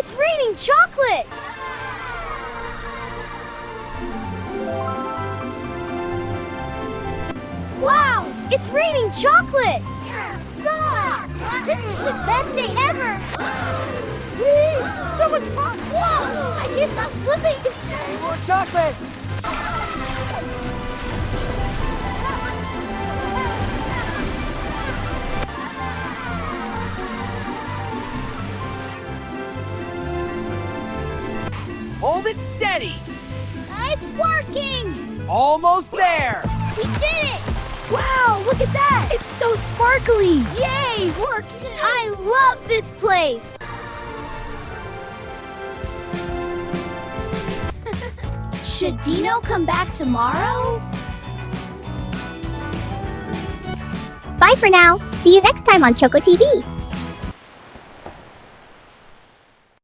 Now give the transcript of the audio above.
it's raining chocolate! Wow, it's raining chocolate! Sola! This is the best day ever! This is so much fun! Whoa! I can't stop slipping! More chocolate! Hold it steady. It's working! Almost there. We did it! Wow, look at that! It's so sparkly! Yay! Working! I love this place! Should Dino come back tomorrow? Bye for now. See you next time on Choco TV.